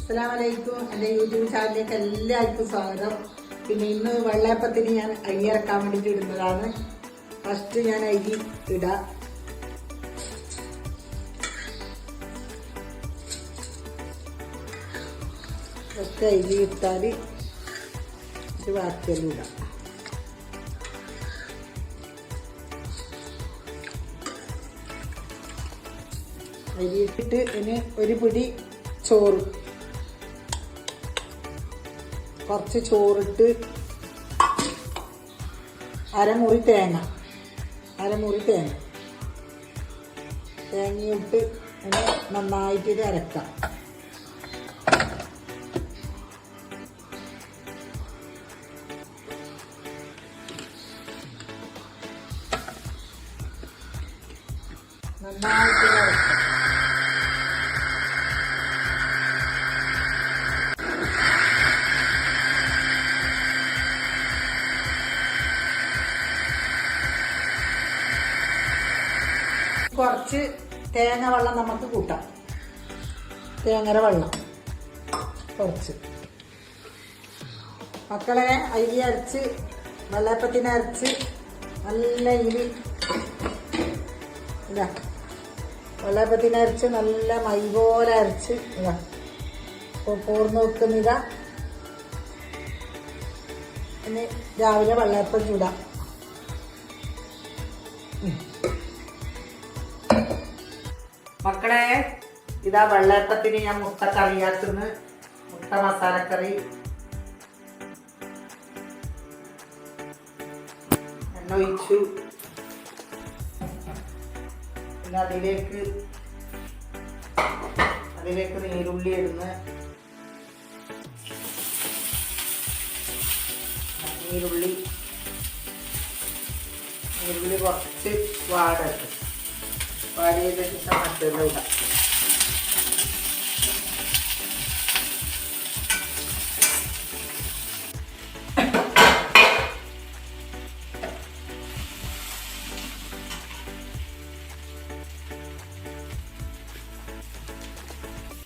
അസ്സലാമലൈക്കും. എൻ്റെ യൂട്യൂബ് ചാനലിലേക്ക് എല്ലാവർക്കും സ്വാഗതം. പിന്നെ ഇന്ന് വെള്ളയപ്പത്തിന് ഞാൻ അരി ഇറക്കാൻ വേണ്ടിയിട്ട് ഇടുന്നതാണ്. ഫസ്റ്റ് ഞാൻ അരി ഇടാം. ഒറ്റ അരി ഇട്ടാൽ ഇത് ബാക്കിയെല്ലാം ഇടാം. അരി ഇട്ടിട്ട് ഇനി ഒരു പിടി ചോറ്, കുറച്ച് ചോറിട്ട് അരമുറി തേങ്ങയിട്ട് ഇനി നന്നായിട്ട് ഇത് അരക്കാം. നന്നായിട്ട് അരക്കാം. കുറച്ച് തേങ്ങ വെള്ളം നമുക്ക് കൂട്ടാം. തേങ്ങര വെള്ളം കുറച്ച്. മക്കളെ, അരി അരച്ച് വെള്ളയപ്പത്തിന് അരച്ച് നല്ല ഇതാ വെള്ളയപ്പത്തിന് അരച്ച് നല്ല മൈ പോലെ അരച്ച് ഇതാ പോർന്ന് വെക്കുന്നിതാ. ഇനി രാവിലെ വെള്ളയപ്പം ചൂടാം. മക്കളെ, ഇതാ വെള്ളയപ്പത്തിന് ഞാൻ മുട്ട കറിയാക്കുന്നു. മുട്ട മസാലക്കറി. എണ്ണ ഒഴിച്ചു. പിന്നെ അതിലേക്ക് നീരുള്ളി ഇടുന്നു. നീരുള്ളി കുറച്ച് വാടട്ട് വാടിയതിന് ശേഷം മറ്റൊരു ഇടാം.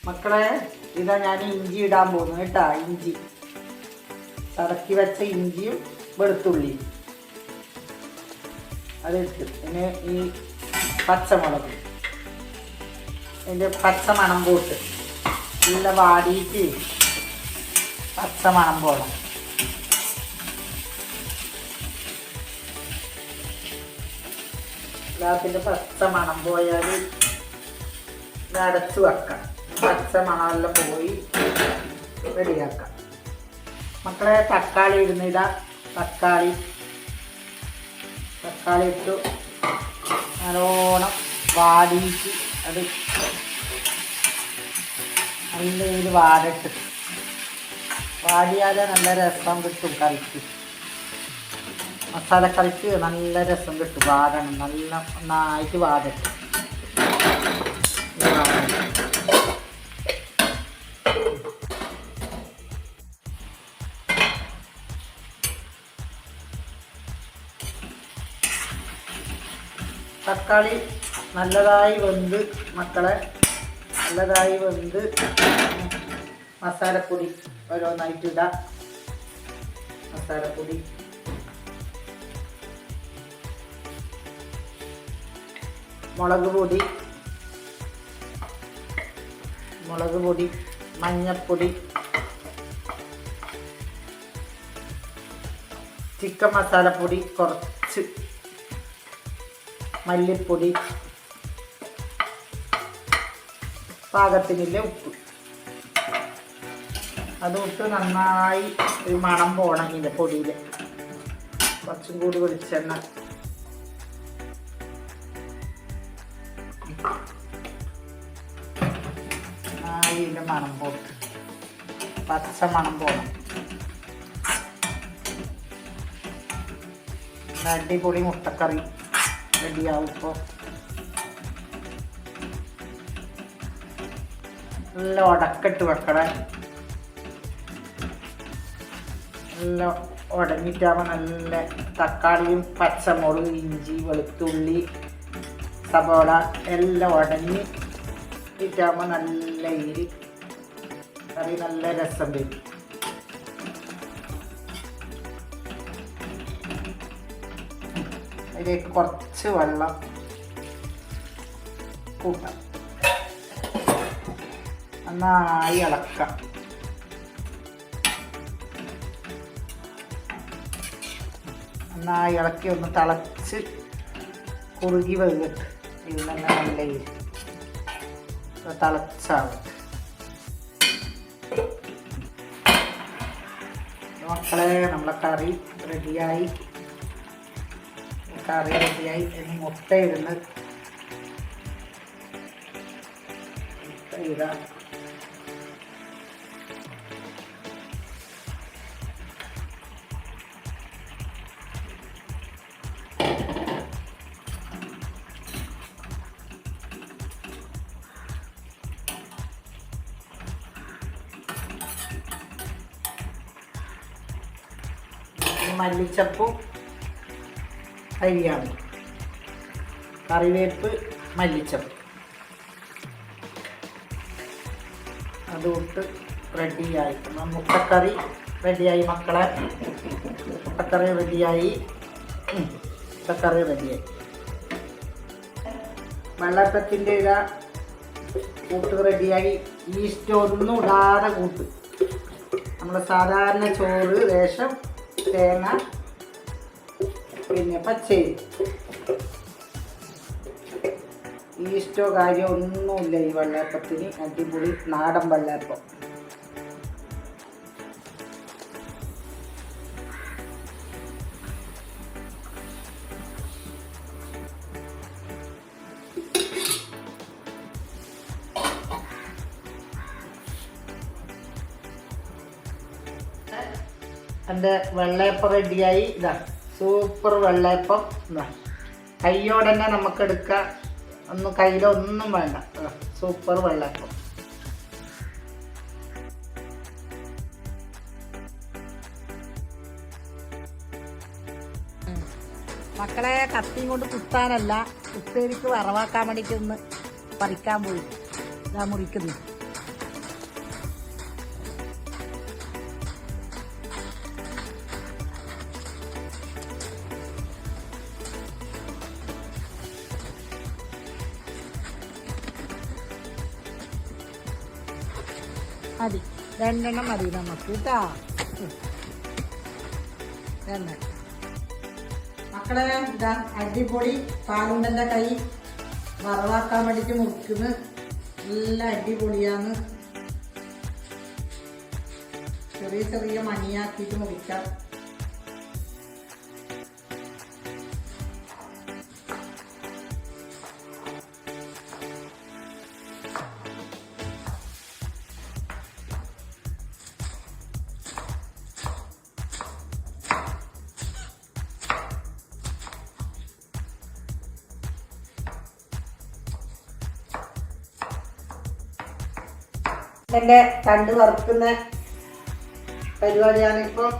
മക്കളെ, ഇതാ ഞാൻ ഇഞ്ചി ഇടാൻ പോകുന്നു കേട്ടാ. ഇഞ്ചി ചതക്കി വെച്ച ഇഞ്ചിയും വെളുത്തുള്ളിയും അതിട്ട് പിന്നെ ഈ പച്ചമുളക് അതിൻ്റെ പച്ചമണം പോട്ട് നല്ല വാടിയിട്ട് പച്ചമണം പോകണം. എല്ലാത്തിൻ്റെ പച്ചമണം പോയാൽ ഇത് അടച്ചു വെക്കാം. പച്ചമണമെല്ലാം പോയി റെഡിയാക്കാം. മക്കളെ, തക്കാളി ഇടുന്നില്ല. തക്കാളി ഇട്ടു നല്ലോണം വാടിയിട്ട് അത് നല്ല വാടിട്ട് വാടിയാലേ നല്ല രസം കിട്ടും കറിക്ക്. മസാലക്കറിക്ക് നല്ല രസം കിട്ടും. വാടണം, നല്ല നന്നായിട്ട് വാടിട്ട്. തക്കാളി നല്ലതായി വെന്ത് മക്കളെ, നല്ലതായി വെന്ത് മസാലപ്പൊടി ഓരോന്നായിട്ട് ഇടാം. മസാലപ്പൊടി മുളക് പൊടി മഞ്ഞൾപ്പൊടി ചിക്കൻ മസാലപ്പൊടി കുറച്ച് മല്ലിപ്പൊടി പാകത്തിനില്ല ഉപ്പ് അതിട്ട് നന്നായി ഒരു മണം പോകണം. ഇതിൻ്റെ പൊടിയിൽ കുറച്ചും കൂടി വെളിച്ചെണ്ണ നന്നായി ഇതിൻ്റെ മണം പോട്ട് പച്ച മണം പോകണം. അടിപൊളി മുട്ടക്കറി റെഡിയാവും. ഇപ്പോൾ നല്ല ഉടക്കിട്ട് വെക്കണേ. നല്ല ഉടഞ്ഞിട്ടാകുമ്പോൾ നല്ല തക്കാളിയും പച്ചമുളക് ഇഞ്ചി വെളുത്തുള്ളി സബോള എല്ലാം ഉടഞ്ഞ് ഇട്ടാകുമ്പോൾ നല്ല കറി നല്ല രസം വരും. അതിലേക്ക് കുറച്ച് വെള്ളം കൂട്ടാം. നന്നായി ഇളക്കാം. നന്നായി ഇളക്കി ഒന്ന് തിളച്ച് കുറുകി വന്നിട്ട് ഇത് തന്നെ നല്ല തിളച്ചാവും. മക്കളെ നമ്മളെ കറി റെഡിയായി. ഇനി മുട്ട ഇടുന്ന മുട്ട ഇടാം. മല്ലിച്ചപ്പും അരിയാണ്, കറിവേപ്പ്, മല്ലിച്ചപ്പ് അതുകൊണ്ട് റെഡിയായി. മുട്ടക്കറി റെഡിയായി മക്കളെ. മുട്ടക്കറി റെഡിയായി. വെള്ളപ്പത്തിൻ്റെ കൂട്ട് റെഡിയായി. ഈസ്റ്റ് ഒന്നും ഇടാതെ കൂട്ട്. നമ്മൾ സാധാരണ ചോറ്, രേഷം, തേങ്ങ, പിന്നെ പച്ചരി, ഈസ്റ്റോ കാര്യം ഒന്നുമില്ല ഈ വെള്ളയപ്പത്തിന്. അടിപൊളി നാടൻ വെള്ളയപ്പം. എൻ്റെ വെള്ളയപ്പം റെഡിയായി. സൂപ്പർ വെള്ളയപ്പം. കയ്യോടെ തന്നെ നമുക്കെടുക്കാം. കയ്യിലൊന്നും വേണ്ട. സൂപ്പർ വെള്ളയപ്പം. മക്കളെ കത്തിയും കൊണ്ട് കുത്താനല്ല, ഉപ്പേരിക്ക് വറവാക്കാൻ വേണ്ടിയിട്ട് ഒന്ന് പറിക്കാൻ പോയി. ഇതാ മുറിക്കുന്നു. മതി, 2 എണ്ണം മതി നമുക്ക് കേട്ടാ. മക്കളെ ഇതാ അടിപൊളി പാലുണ്ടൻ്റെ കൈ വറവാക്കാൻ വേണ്ടിയിട്ട് മുറിക്കുന്നു. നല്ല അടിപൊളിയാണ്. ചെറിയ ചെറിയ മണിയാക്കിയിട്ട് മുറിക്കാം. എൻ്റെ തണ്ട് വറുക്കുന്ന പരിപാടിയാണിപ്പോൾ.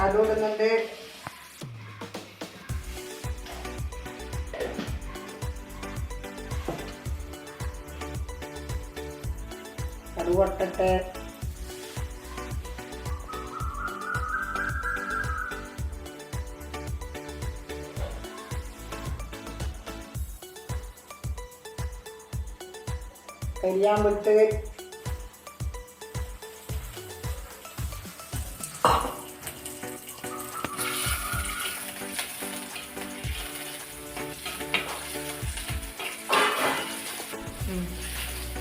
അതുകൊണ്ടുണ്ട് അത് പൊട്ടട്ടെ. കരിയാൻ വിട്ട്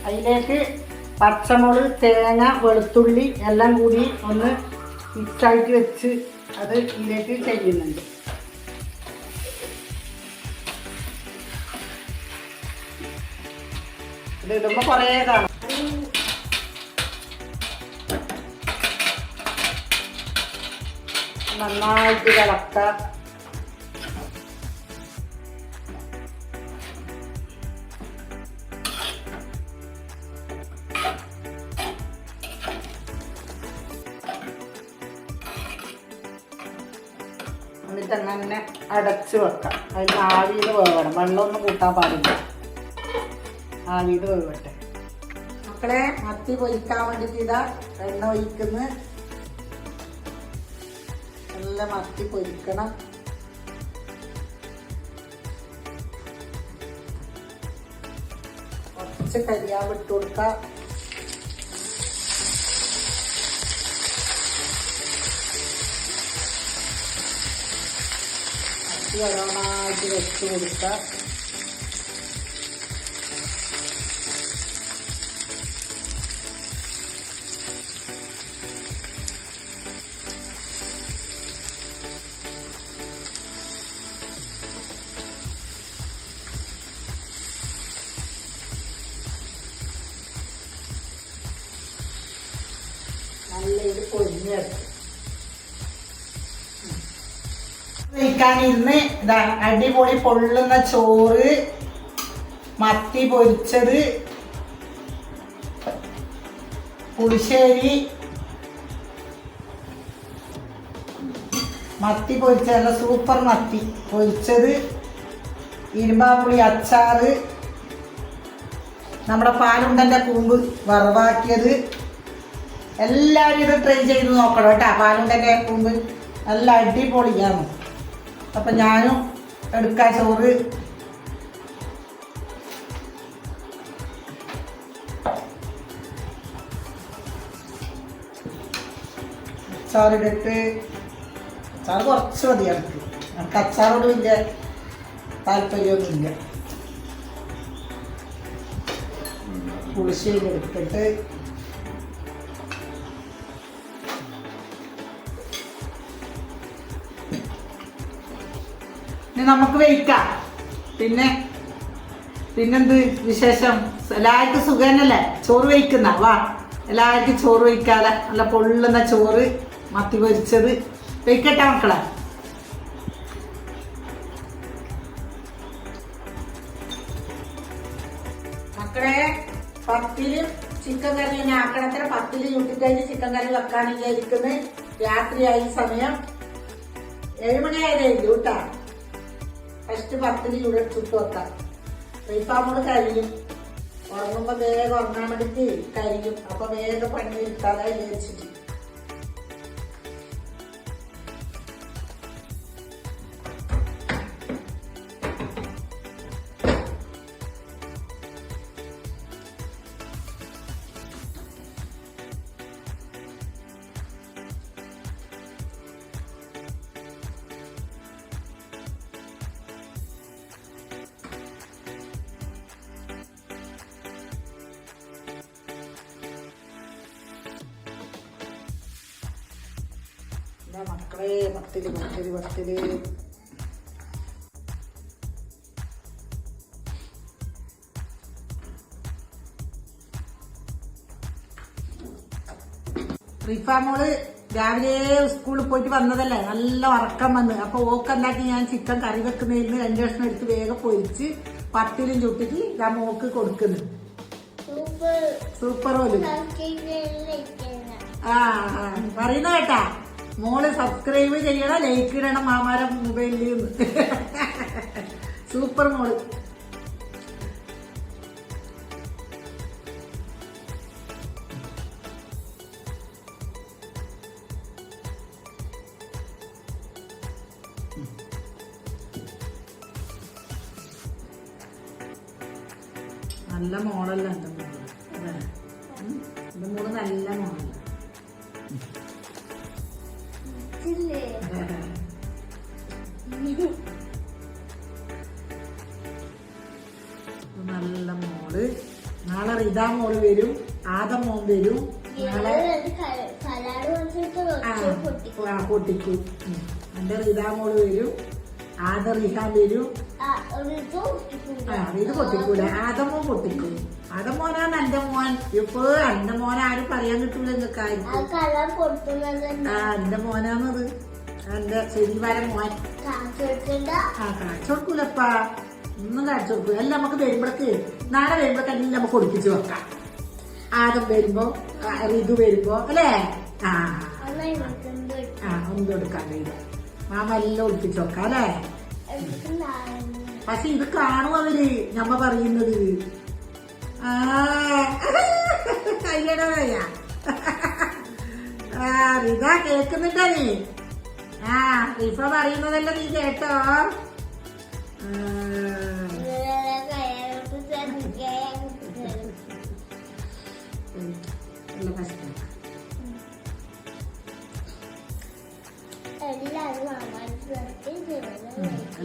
അതിലേക്ക് പച്ചമുളക്, തേങ്ങ, വെളുത്തുള്ളി എല്ലാം കൂടി ഒന്ന് മിക്സായിട്ട് വെച്ച് അത് ഇതിലേക്ക് ചെയ്യുന്നുണ്ട്. ഇത് ഇടുമ്പോൾ കുറേ കാണും. നന്നായിട്ട് ഇളക്കുക. എന്നിട്ട് അങ്ങനെ അടച്ച് വെക്കാം. അതിന് ആവിയിൽ വേവണം. വെള്ളമൊന്നും കൂട്ടാൻ പാടില്ല. ആവിയിൽ വേവട്ടെ. മക്കളെ മത്തി പൊരിക്കാൻ വേണ്ടിട്ട് ഇതാ എണ്ണ ഒഴിക്കുന്നു. നല്ല മത്തി പൊരിക്കണം. കുറച്ച് കരിയാവ് ഇട്ട് കൊടുക്കാം. മത്തി നന്നായിട്ട് വെച്ച് കൊടുക്കാം. നല്ല ഇത് പൊരിഞ്ഞെടുക്കും. കഴിക്കാനിരുന്ന് ഇതാ അടിപൊളി പൊള്ളുന്ന ചോറ്, മത്തി പൊരിച്ചത്, പുളിശ്ശേരി, മത്തി പൊരിച്ചത് സൂപ്പർ മത്തി പൊരിച്ചത്, ഇരുമ്പാപ്പുളി അച്ചാറ്, നമ്മുടെ പാലുണ്ടൻ്റെ കൂമ്പ് വറവാക്കിയത്. എല്ലാവരും ഇത് ട്രൈ ചെയ്ത് നോക്കണം കേട്ടോ. പാലുണ്ടൻ്റെ കൂമ്പ് നല്ല അടിപൊളിയാണ്. അപ്പം ഞാനും എടുക്കാം ചോറ്. അച്ചാറിട്ടിട്ട് അച്ചാർ കുറച്ച് മതി എനിക്ക് അച്ചാറോട് വലിയ താല്പര്യമൊന്നുമില്ല. പുളിശ്ശേരി എടുത്തിട്ട് നമുക്ക് വയ്ക്കാം. പിന്നെന്ത് വിശേഷം? എല്ലാവർക്കും സുഖം തന്നെയല്ലേ? ചോറ് വയ്ക്കുന്ന വാ, എല്ലാവർക്കും ചോറ് വയ്ക്കാതെ നല്ല പൊള്ളുന്ന ചോറ്, മത്തി പൊരിച്ചത് വയ്ക്കട്ടെ മക്കളെ. മക്കളെ പത്തിലും ചിക്കൻ കറി തന്നെ ആക്കണത്തിന്. പത്തില് ചുട്ടിക്കഴിഞ്ഞ് ചിക്കൻ കറി വെക്കാൻ വിചാരിക്കുന്നത്. രാത്രിയായി സമയം 7 മണിയായിരുന്നു കേട്ടാ. ഫസ്റ്റ് പത്തില് ചുട്ട് വെക്കാം. ഇപ്പം കരിയും. ഉറങ്ങുമ്പോ വേഗം ഉറങ്ങാൻ വേണ്ടിട്ട് കരിയും. അപ്പൊ വേഗം പണി എടുക്കാതെ വിചാരിച്ചിട്ട് മക്കളെ പത്തില് റിഫാമോള് രാവിലെ സ്കൂളിൽ പോയിട്ട് വന്നതല്ലേ, നല്ല ഉറക്കം വന്ന്. അപ്പൊ ഓക്കെന്താക്കി ഞാൻ ചിക്കൻ കറി വെക്കുന്നതിന് 2 കഷ്ണം എടുത്ത് വേഗം പൊരിച്ച് പത്തിലും ചുട്ടിട്ട് ഞാൻ മോക്ക് കൊടുക്കുന്നു. സൂപ്പർ പോലും പറയുന്ന കേട്ടാ. മോള് സബ്സ്ക്രൈബ് ചെയ്യണം, ലൈക്ക് ഇടണം മാമാരെ മൊബൈലിൽ നിന്ന്. സൂപ്പർ മോള്. നല്ല മോളല്ല എന്റെ മോള്. എന്റെ മോള് നല്ല മോളല്ല. നല്ല മോള്. നാളെ റിദാ മോള് വരും, ആദം മോൻ വരും. നാളെ പൊട്ടിക്കും. എന്റെ റിദാ മോള് വരും, ആദം റിഹാൻ വരും. ഇത് പൊട്ടിക്കൂല, ആദമോ പൊട്ടിക്കും. ആദമോനാണ് എന്റെ മോൻ. ഇപ്പൊ എന്റെ മോൻ ആരും പറയാൻ കിട്ടൂല നിങ്ങൾക്കായിരിക്കും. എന്റെ മോനാണത്, എന്റെ ശരിവാരം മോൻ. കാണിച്ചു കൊടുക്കൂലപ്പാ, ഒന്നും കാണിച്ചു കൊടുക്കൂല. എല്ലാം നമുക്ക് വരുമ്പോഴേക്ക്, നാളെ വരുമ്പോഴേക്ക് എല്ലാം നമുക്ക് ഒളിപ്പിച്ച് വെക്കാം. ആദം വരുമ്പോ, ഋതു വരുമ്പോ അല്ലേ? ഒന്നും എടുക്കാൻ കഴിയില്ല. മാമ എല്ലാം ഒളിപ്പിച്ച് വെക്കാം അല്ലേ? പക്ഷെ ഇത് കാണും അവര് നമ്മ പറയുന്നത്. കയ്യടവയാ. റിത കേൾക്കുന്നുണ്ടോ നീ? റിഫ പറയുന്നതല്ല നീ കേട്ടോ?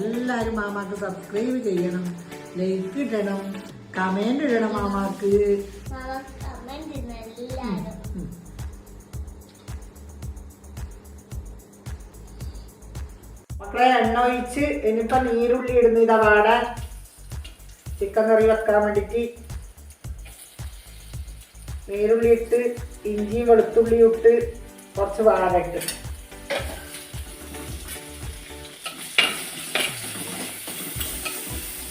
എല്ലാരും മാമാക്ക് സബ്സ്ക്രൈബ് ചെയ്യണം, ലൈക്ക് ഇടണം, കമന്റ് ഇടണം മാമാക്ക്. മക്കളെ എണ്ണ ഒഴിച്ച് ഇനിയിപ്പോ നീരുള്ളി ഇടുന്ന ഇതാ വാടാൻ ചിക്കൻ കറി വെക്കാൻ വേണ്ടിട്ട് നീരുള്ളി ഇട്ട് ഇഞ്ചിയും വെളുത്തുള്ളിയും ഇട്ട് കുറച്ച് വാടട്ട്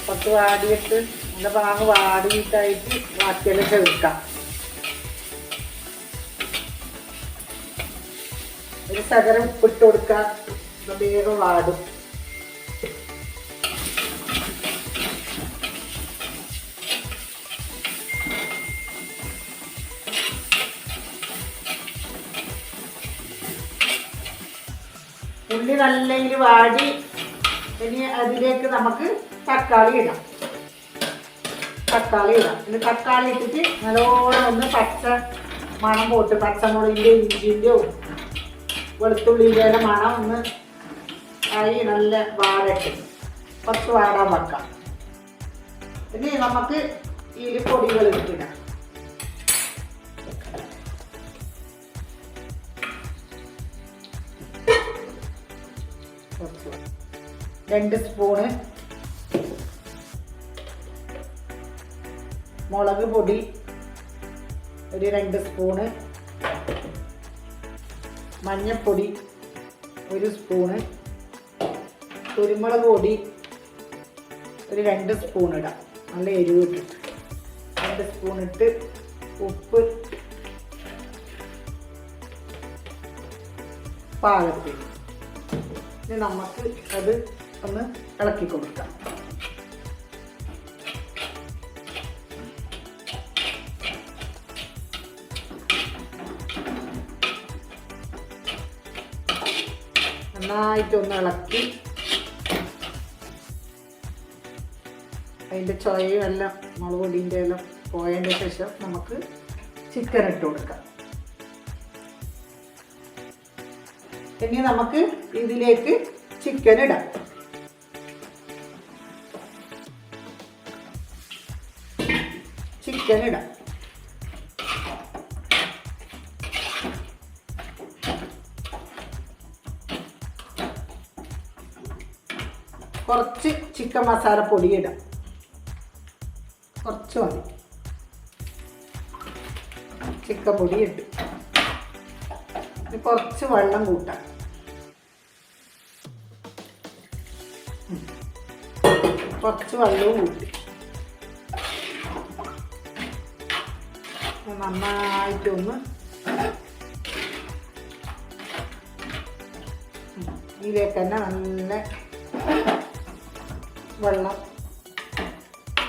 കുറച്ച് വാടിയിട്ട് എൻ്റെ പാങ്ങ് വാടിയിട്ടായിട്ട് ബാക്കിയെല്ലാം ചേർക്കാം. ഒരു ശകലം ഉപ്പിട്ട് കൊടുക്കാം, വേഗം വാടും. ഉള്ളി നല്ലെങ്കിൽ വാടി ഇനി അതിലേക്ക് നമുക്ക് തക്കാളി ഇടാം. ഇനി തക്കാളി ഇട്ടിട്ട് നല്ലോണം ഒന്ന് പച്ച മണം പോട്ട് പച്ചമുളകിൻ്റെ ഇഞ്ചിൻ്റെയോ വെളുത്തുള്ളിൻ്റെ മണം ഒന്ന് ആയി നല്ല വാടട്ട് കുറച്ച് വാടാൻ വെക്കാം. ഇനി നമുക്ക് ഈ പൊടികൾ ഇട്ടിടാം. 2 സ്പൂണ് മുളക് പൊടി, ഒരു 2 സ്പൂണ് മഞ്ഞൾപ്പൊടി, 1 സ്പൂണ് കുരുമുളക് പൊടി, ഒരു 2 സ്പൂൺ ഇടാം. നല്ല എരിവ് ഇട്ടിട്ട് 2 സ്പൂൺ ഇട്ട് ഉപ്പ് പാകത്തിൽ. ഇനി നമുക്ക് അത് ഒന്ന് ഇളക്കി കൊടുക്കാം. നന്നായിട്ടൊന്ന് ഇളക്കി അതിൻ്റെ ചൊയയും എല്ലാം മുളക് പൊടിൻ്റെ എല്ലാം പോയതിൻ്റെ ശേഷം നമുക്ക് ചിക്കൻ ഇട്ട് കൊടുക്കാം. ഇനി നമുക്ക് ഇതിലേക്ക് ചിക്കൻ ഇടാം. കുറച്ച് ചിക്കൻ മസാല പൊടി ഇടാം, കുറച്ച് മതി. ചിക്കൻ പൊടി ഇട്ട് കുറച്ച് വെള്ളം കൂട്ടാം. കുറച്ച് വെള്ളവും കൂട്ടി നന്നായിട്ടൊന്ന് ഇതിലേക്ക് തന്നെ നല്ല വെള്ളം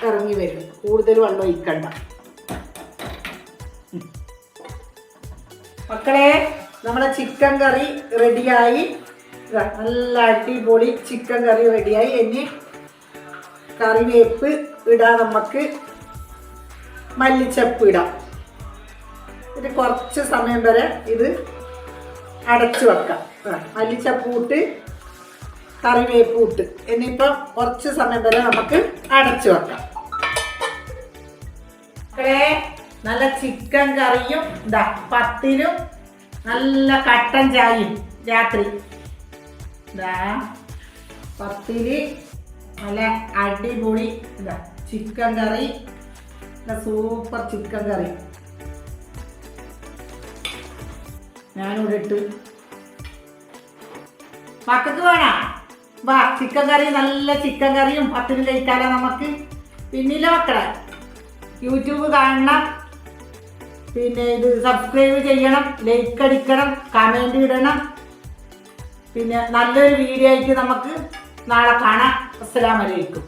ഇറങ്ങി വരും. കൂടുതൽ വെള്ളം ഒഴിക്കണ്ട. മക്കളെ, നമ്മുടെ ചിക്കൻ കറി റെഡിയായി. നല്ല അടിപൊളി ചിക്കൻ കറി റെഡിയായി. ഇനി കറിവേപ്പ് ഇടാം, നമുക്ക് മല്ലിച്ചപ്പ് ഇടാം. ഇത് കുറച്ച് സമയം വരെ ഇത് അടച്ചു വെക്കാം. മല്ലിച്ചപ്പ് ഇട്ട് കറിവേപ്പ് ഇട്ട് ഇനിയിപ്പം കുറച്ച് സമയം വരെ നമുക്ക് അടച്ചു വെക്കാം. നല്ല ചിക്കൻ കറിയും പത്തിനും നല്ല കട്ടൻ ചായയും രാത്രി പത്തില് നല്ല അടിപൊളി ചിക്കൻ കറി, സൂപ്പർ ചിക്കൻ കറി ഞാനിവിടെ ഇട്ട്. മക്കൾക്ക് വേണം വാ ചിക്കൻ കറി, നല്ല ചിക്കൻ കറിയും പത്തിന് കഴിക്കാലോ നമുക്ക്. പിന്നില്ല മക്കളെ, യൂട്യൂബ് കാണണം, പിന്നെ ഇത് സബ്സ്ക്രൈബ് ചെയ്യണം, ലൈക്ക് അടിക്കണം, കമൻറ്റ് ഇടണം. പിന്നെ നല്ലൊരു വീഡിയോ ആയിട്ട് നമുക്ക് നാളെ കാണാം. അസ്സലാമു അലൈക്കും.